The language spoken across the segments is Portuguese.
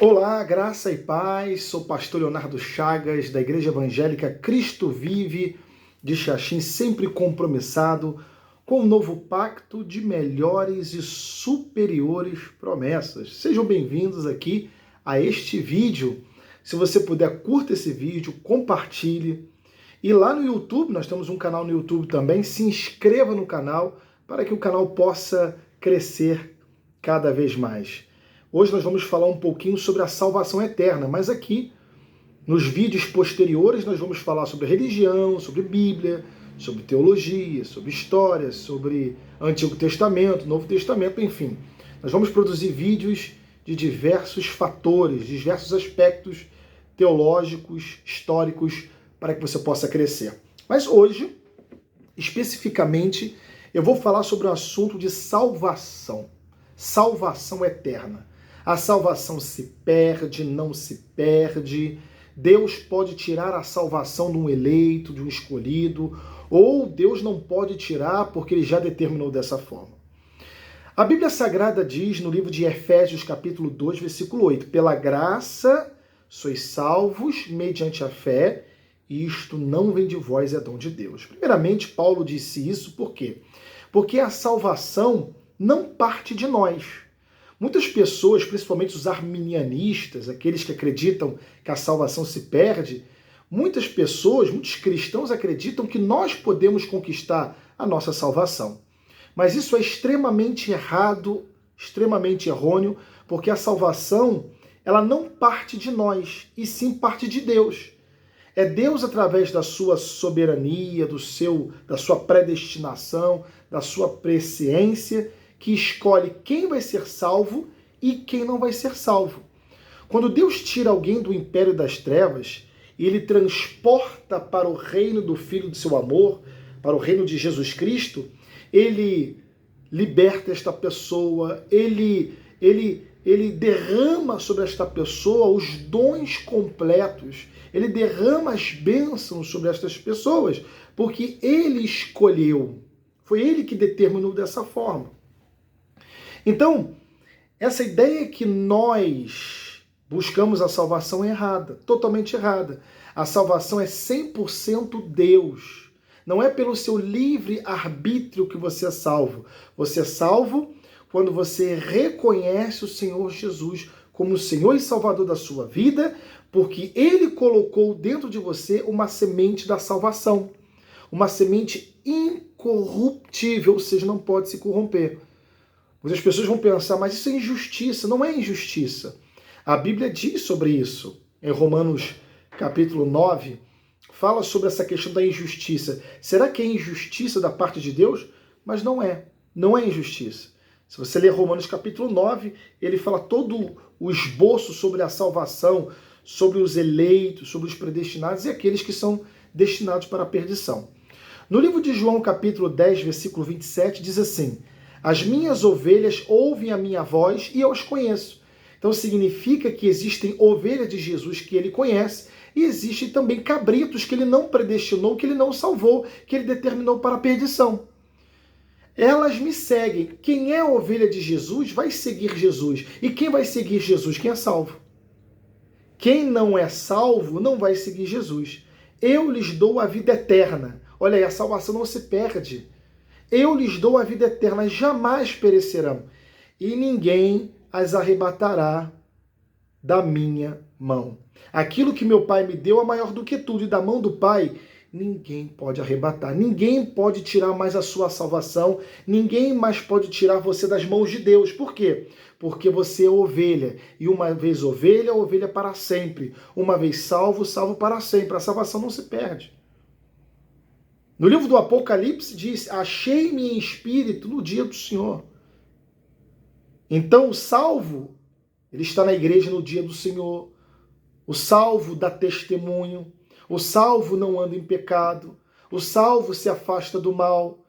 Olá, graça e paz, sou o pastor Leonardo Chagas, da Igreja Evangélica Cristo Vive, de Xaxim, sempre compromissado com um novo pacto de melhores e superiores promessas. Sejam bem-vindos aqui a este vídeo. Se você puder, curta esse vídeo, compartilhe. E lá no YouTube, nós temos um canal no YouTube também, se inscreva no canal para que o canal possa crescer cada vez mais. Hoje nós vamos falar um pouquinho sobre a salvação eterna, mas aqui, nos vídeos posteriores, nós vamos falar sobre religião, sobre Bíblia, sobre teologia, sobre história, sobre Antigo Testamento, Novo Testamento, enfim. Nós vamos produzir vídeos de diversos fatores, diversos aspectos teológicos, históricos, para que você possa crescer. Mas hoje, especificamente, eu vou falar sobre o assunto de salvação. Salvação eterna. A salvação se perde, não se perde. Deus pode tirar a salvação de um eleito, de um escolhido, ou Deus não pode tirar porque ele já determinou dessa forma. A Bíblia Sagrada diz no livro de Efésios, capítulo 2, versículo 8: pela graça sois salvos mediante a fé, e isto não vem de vós, é dom de Deus. Primeiramente, Paulo disse isso por quê? Porque a salvação não parte de nós. Muitas pessoas, principalmente os arminianistas, aqueles que acreditam que a salvação se perde, muitas pessoas, muitos cristãos acreditam que nós podemos conquistar a nossa salvação. Mas isso é extremamente errado, extremamente errôneo, porque a salvação, ela não parte de nós, e sim parte de Deus. É Deus, através da sua soberania, da sua predestinação, da sua presciência, que escolhe quem vai ser salvo e quem não vai ser salvo. Quando Deus tira alguém do império das trevas e ele transporta para o reino do Filho do seu amor, para o reino de Jesus Cristo, ele liberta esta pessoa, ele derrama sobre esta pessoa os dons completos, ele derrama as bênçãos sobre estas pessoas, porque ele escolheu, foi ele que determinou dessa forma. Então, essa ideia que nós buscamos a salvação é errada, totalmente errada. A salvação é 100% Deus. Não é pelo seu livre arbítrio que você é salvo. Você é salvo quando você reconhece o Senhor Jesus como o Senhor e Salvador da sua vida, porque Ele colocou dentro de você uma semente da salvação. Uma semente incorruptível, ou seja, não pode se corromper. Muitas pessoas vão pensar, mas isso é injustiça. Não é injustiça. A Bíblia diz sobre isso. Em Romanos capítulo 9, fala sobre essa questão da injustiça. Será que é injustiça da parte de Deus? Mas não é. Não é injustiça. Se você ler Romanos capítulo 9, ele fala todo o esboço sobre a salvação, sobre os eleitos, sobre os predestinados e aqueles que são destinados para a perdição. No livro de João capítulo 10, versículo 27, diz assim: as minhas ovelhas ouvem a minha voz e eu as conheço. Então significa que existem ovelhas de Jesus que ele conhece e existem também cabritos que ele não predestinou, que ele não salvou, que ele determinou para a perdição. Elas me seguem. Quem é a ovelha de Jesus vai seguir Jesus. E quem vai seguir Jesus? Quem é salvo. Quem não é salvo não vai seguir Jesus. Eu lhes dou a vida eterna. Olha aí, a salvação não se perde. Eu lhes dou a vida eterna, jamais perecerão, e ninguém as arrebatará da minha mão. Aquilo que meu Pai me deu é maior do que tudo, e da mão do Pai ninguém pode arrebatar. Ninguém pode tirar mais a sua salvação, ninguém mais pode tirar você das mãos de Deus. Por quê? Porque você é ovelha, e uma vez ovelha, ovelha para sempre. Uma vez salvo, salvo para sempre. A salvação não se perde. No livro do Apocalipse diz: achei-me em espírito no dia do Senhor. Então o salvo, ele está na igreja no dia do Senhor. O salvo dá testemunho. O salvo não anda em pecado. O salvo se afasta do mal.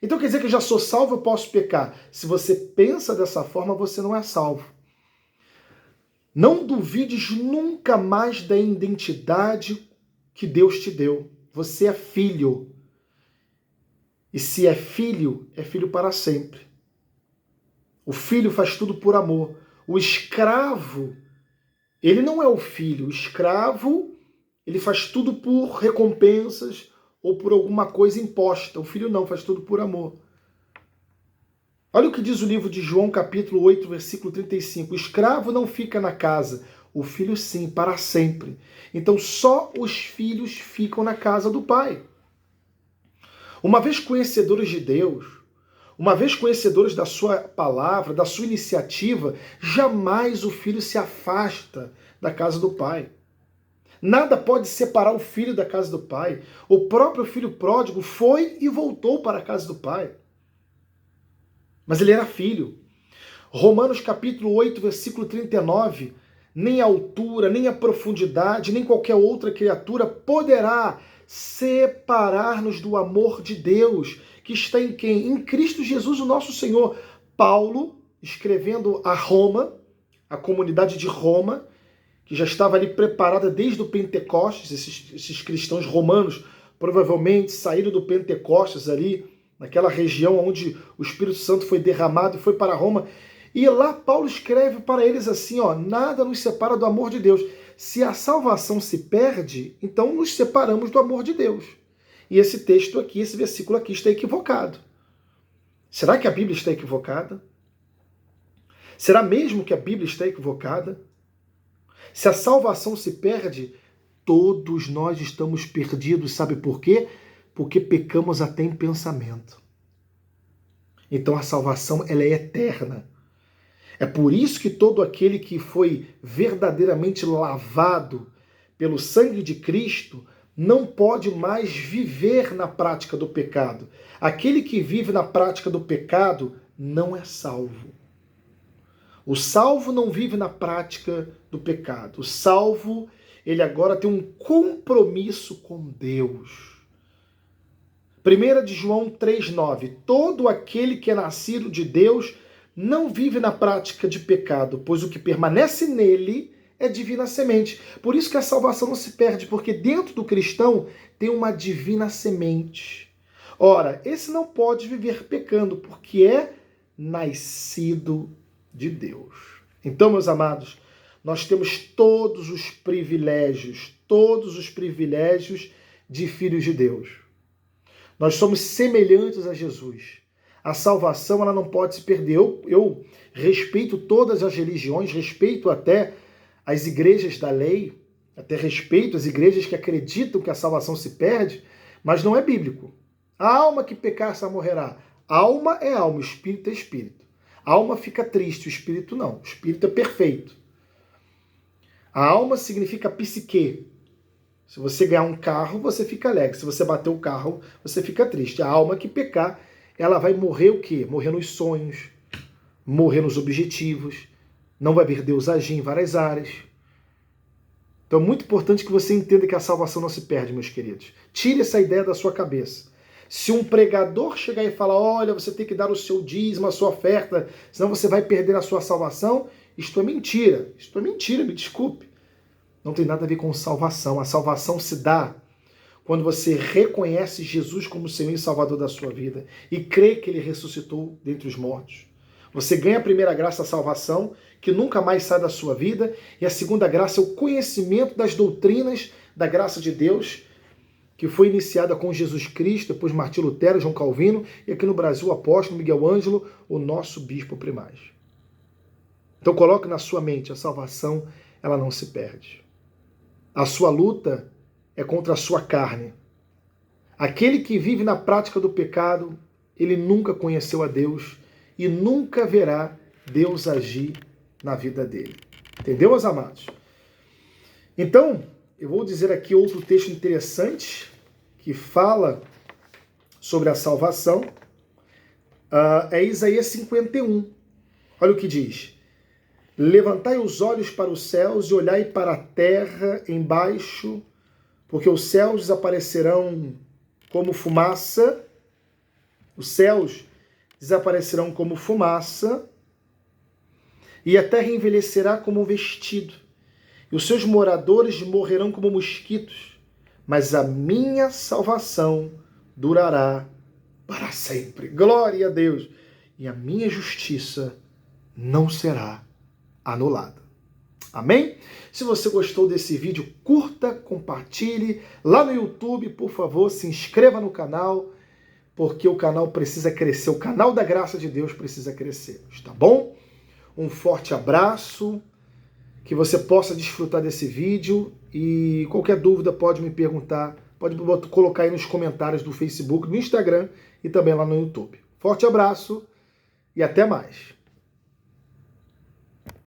Então quer dizer que eu já sou salvo, eu posso pecar. Se você pensa dessa forma, você não é salvo. Não duvides nunca mais da identidade que Deus te deu. Você é filho. E se é filho para sempre. O filho faz tudo por amor. O escravo, Ele não é o filho. O escravo, ele faz tudo por recompensas ou por alguma coisa imposta. O filho não, faz tudo por amor. Olha o que diz o livro de João, capítulo 8, versículo 35. O escravo não fica na casa, o filho sim, para sempre. Então só os filhos ficam na casa do pai. Uma vez conhecedores de Deus, uma vez conhecedores da sua palavra, da sua iniciativa, jamais o filho se afasta da casa do pai. Nada pode separar o filho da casa do pai. O próprio filho pródigo foi e voltou para a casa do pai. Mas ele era filho. Romanos capítulo 8, versículo 39, nem a altura, nem a profundidade, nem qualquer outra criatura poderá separar-nos do amor de Deus, que está em quem? Em Cristo Jesus, o nosso Senhor. Paulo, escrevendo a Roma, a comunidade de Roma, que já estava ali preparada desde o Pentecostes, esses cristãos romanos provavelmente saíram do Pentecostes ali, naquela região onde o Espírito Santo foi derramado e foi para Roma. E lá Paulo escreve para eles assim, ó, nada nos separa do amor de Deus. Se a salvação se perde, então nos separamos do amor de Deus. E esse texto aqui, esse versículo aqui está equivocado. Será que a Bíblia está equivocada? Será mesmo que a Bíblia está equivocada? Se a salvação se perde, todos nós estamos perdidos. Sabe por quê? Porque pecamos até em pensamento. Então a salvação ela é eterna. É por isso que todo aquele que foi verdadeiramente lavado pelo sangue de Cristo não pode mais viver na prática do pecado. Aquele que vive na prática do pecado não é salvo. O salvo não vive na prática do pecado. O salvo, ele agora tem um compromisso com Deus. 1 de João 3,9. Todo aquele que é nascido de Deus não vive na prática de pecado, pois o que permanece nele é divina semente. Por isso que a salvação não se perde, porque dentro do cristão tem uma divina semente. Ora, esse não pode viver pecando, porque é nascido de Deus. Então, meus amados, nós temos todos os privilégios de filhos de Deus. Nós somos semelhantes a Jesus. A salvação ela não pode se perder. Eu respeito todas as religiões, respeito até as igrejas da lei, até respeito as igrejas que acreditam que a salvação se perde, mas não é bíblico. A alma que pecar, essa morrerá. Alma é alma, espírito é espírito. A alma fica triste, o espírito não. O espírito é perfeito. A alma significa psique. Se você ganhar um carro, você fica alegre. Se você bater o carro, você fica triste. A alma que pecar, ela vai morrer o quê? Morrer nos sonhos, morrer nos objetivos, não vai ver Deus agir em várias áreas. Então é muito importante que você entenda que a salvação não se perde, meus queridos. Tire essa ideia da sua cabeça. Se um pregador chegar e falar, olha, você tem que dar o seu dízimo, a sua oferta, senão você vai perder a sua salvação, isto é mentira. Isto é mentira, me desculpe. Não tem nada a ver com salvação. A salvação se dá quando você reconhece Jesus como Senhor e Salvador da sua vida e crê que Ele ressuscitou dentre os mortos. Você ganha a primeira graça, a salvação, que nunca mais sai da sua vida, e a segunda graça é o conhecimento das doutrinas da graça de Deus, que foi iniciada com Jesus Cristo, depois Martim Lutero, João Calvino, e aqui no Brasil o apóstolo Miguel Ângelo, o nosso bispo primaz. Então coloque na sua mente, a salvação ela não se perde. A sua luta é contra a sua carne. Aquele que vive na prática do pecado, ele nunca conheceu a Deus e nunca verá Deus agir na vida dele. Entendeu, meus amados? Então, eu vou dizer aqui outro texto interessante que fala sobre a salvação. É Isaías 51. Olha o que diz. Levantai os olhos para os céus e olhai para a terra embaixo, porque os céus desaparecerão como fumaça, os céus desaparecerão como fumaça, e a terra envelhecerá como um vestido, e os seus moradores morrerão como mosquitos, mas a minha salvação durará para sempre. Glória a Deus! E a minha justiça não será anulada. Amém? Se você gostou desse vídeo, curta, compartilhe. Lá no YouTube, por favor, se inscreva no canal, porque o canal precisa crescer, o canal da Graça de Deus precisa crescer, tá bom? Um forte abraço, que você possa desfrutar desse vídeo e qualquer dúvida pode me perguntar, pode colocar aí nos comentários do Facebook, no Instagram e também lá no YouTube. Forte abraço e até mais!